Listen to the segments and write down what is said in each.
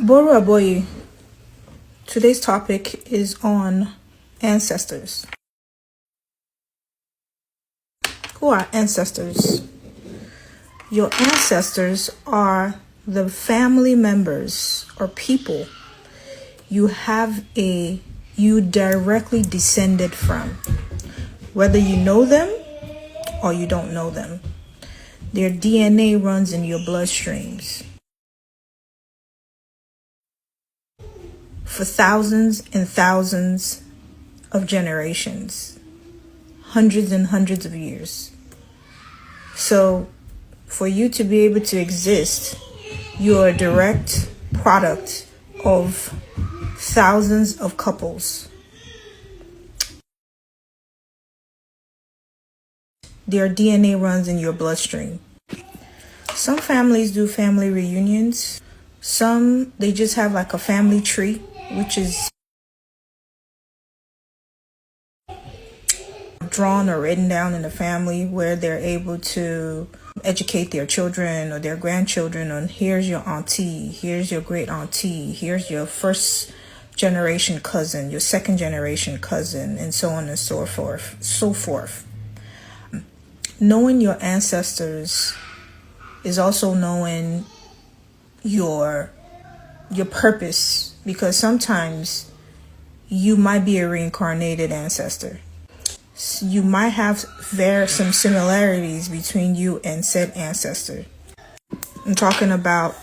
Boru Aboyi, today's topic is on ancestors. Who are ancestors? Your ancestors are the family members or people you directly descended from, whether you know them or you don't know them. Their DNA runs in your bloodstreams. For thousands and thousands of generations, hundreds and hundreds of years. So for you to be able to exist, you are a direct product of thousands of couples. Their DNA runs in your bloodstream. Some families do family reunions. Some, they just have like a family tree, which is drawn or written down in the family, where they're able to educate their children or their grandchildren on, here's your auntie, here's your great auntie, here's your first generation cousin, your second generation cousin, and so on and so forth. Knowing your ancestors is also knowing your purpose, because sometimes you might be a reincarnated ancestor. You might have some similarities between you and said ancestor. I'm talking about,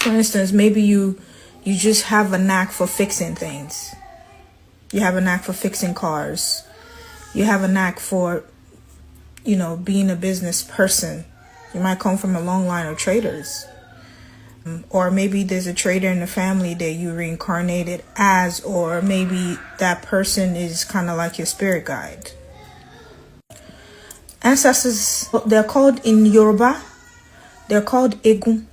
for instance, maybe you just have a knack for fixing things. You have a knack for fixing cars. You have a knack for, being a business person. You might come from a long line of traders. Or maybe there's a trader in the family that you reincarnated as, or maybe that person is kind of like your spirit guide. Ancestors, they're called in Yoruba, they're called Egunle.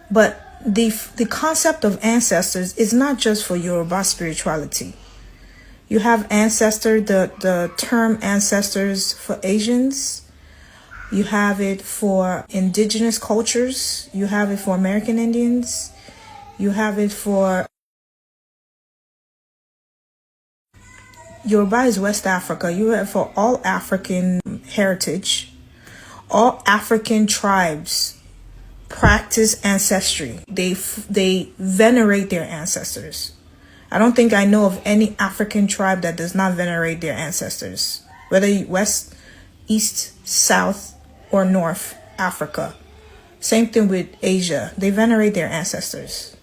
But the concept of ancestors is not just for Yoruba spirituality. You have ancestor, the term ancestors for Asians. You have it for indigenous cultures. You have it for American Indians. You have it for Yoruba is West Africa. You have for all African heritage. All African tribes practice ancestry. They venerate their ancestors. I don't think I know of any African tribe that does not venerate their ancestors, whether West, East, South, or North Africa. Same thing with Asia. They venerate their ancestors.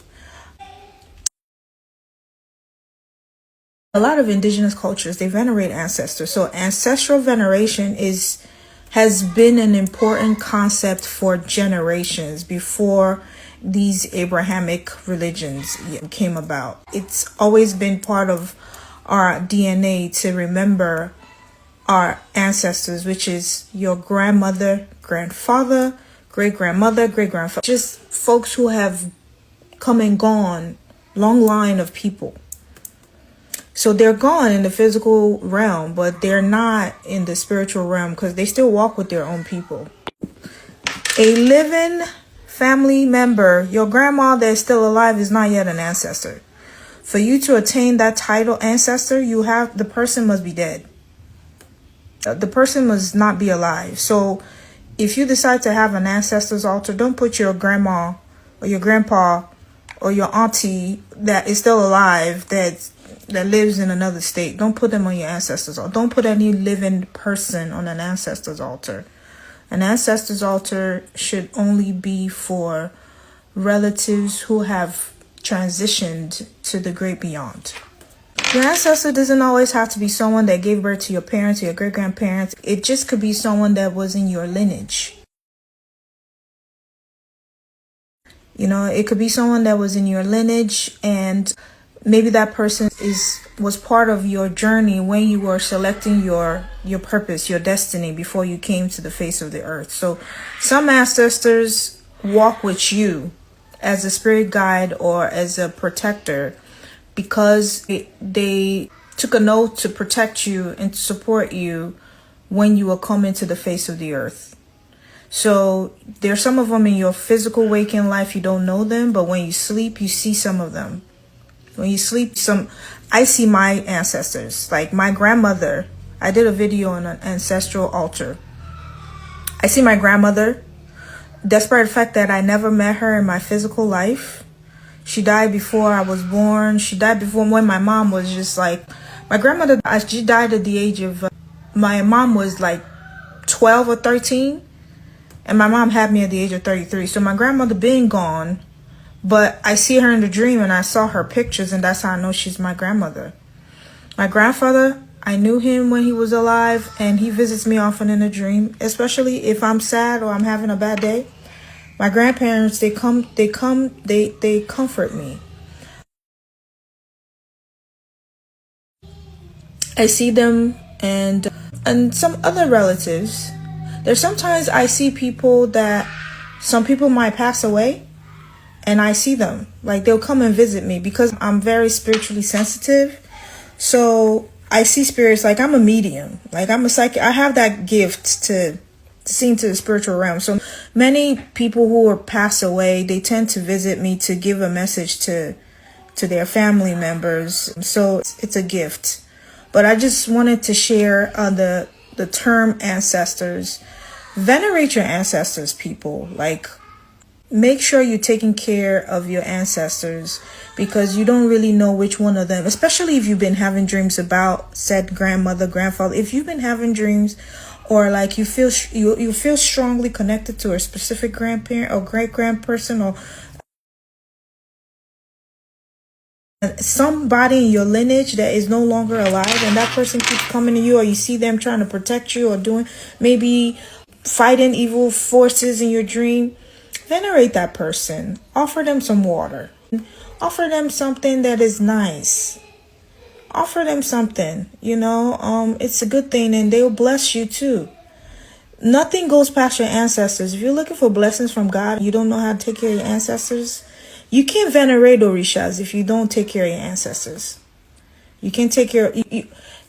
A lot of indigenous cultures, they venerate ancestors. So ancestral veneration has been an important concept for generations before these Abrahamic religions came about. It's always been part of our DNA to remember our ancestors, which is your grandmother, grandfather, great-grandmother, great-grandfather, just folks who have come and gone, long line of people. So they're gone in the physical realm, but they're not in the spiritual realm, because they still walk with their own people. A living family member, your grandma that is still alive, is not yet an ancestor. For you to attain that title ancestor, the person must be dead. The person must not be alive. So if you decide to have an ancestors altar, don't put your grandma or your grandpa or your auntie that is still alive that lives in another state. Don't put them on your ancestors altar. Don't put any living person on an ancestors altar. An ancestors altar should only be for relatives who have transitioned to the great beyond. Your ancestor doesn't always have to be someone that gave birth to your parents or your great-grandparents. It just could be someone that was in your lineage. It could be someone that was in your lineage, and maybe that person was part of your journey when you were selecting your purpose, your destiny, before you came to the face of the earth. So some ancestors walk with you as a spirit guide or as a protector, because they took an oath to protect you and to support you when you will come into the face of the earth. So there's some of them in your physical waking life, you don't know them, but when you sleep, you see some of them. When you sleep, I see my ancestors. Like my grandmother, I did a video on an ancestral altar. I see my grandmother, despite the fact that I never met her in my physical life. She died before I was born. She died before when my mom was just like, my grandmother, she died at the age of, my mom was like 12 or 13. And my mom had me at the age of 33. So my grandmother being gone, but I see her in the dream and I saw her pictures, and that's how I know she's my grandmother. My grandfather, I knew him when he was alive, and he visits me often in a dream, especially if I'm sad or I'm having a bad day. My grandparents, they comfort me. I see them and some other relatives. There's sometimes I see people that some people might pass away and I see them. Like they'll come and visit me because I'm very spiritually sensitive. So I see spirits. Like I'm a medium. Like I'm a psychic. I have that gift to see into the spiritual realm. So many people who are passed away, they tend to visit me to give a message to their family members. So it's a gift. But I just wanted to share the term ancestors. Venerate your ancestors, people. Like, make sure you're taking care of your ancestors, because you don't really know which one of them, especially if you've been having dreams about said grandmother, grandfather. If you've been having dreams, or like you feel strongly connected to a specific grandparent or great grandperson, or somebody in your lineage that is no longer alive, and that person keeps coming to you, or you see them trying to protect you, or doing maybe fighting evil forces in your dream, venerate that person. Offer them some water. Offer them something that is nice. Offer them something, it's a good thing, and they'll bless you too. Nothing goes past your ancestors. If you're looking for blessings from God, you don't know how to take care of your ancestors, you can't venerate orishas if you don't take care of your ancestors. You can't take care of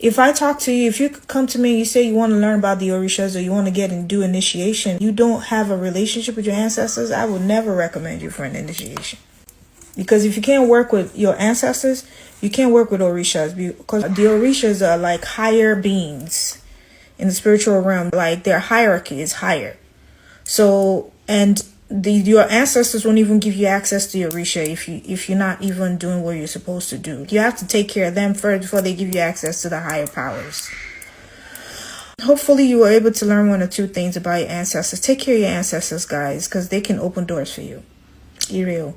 if I talk to you, if you come to me and you say you want to learn about the orishas, or you want to get and do initiation, you don't have a relationship with your ancestors, I would never recommend you for an initiation. Because if you can't work with your ancestors, you can't work with orishas, because the orishas are like higher beings in the spiritual realm. Like their hierarchy is higher. So, and your ancestors won't even give you access to your orisha if you're not even doing what you're supposed to do. You have to take care of them first before they give you access to the higher powers. Hopefully you were able to learn one or two things about your ancestors. Take care of your ancestors, guys, because they can open doors for you. Be real.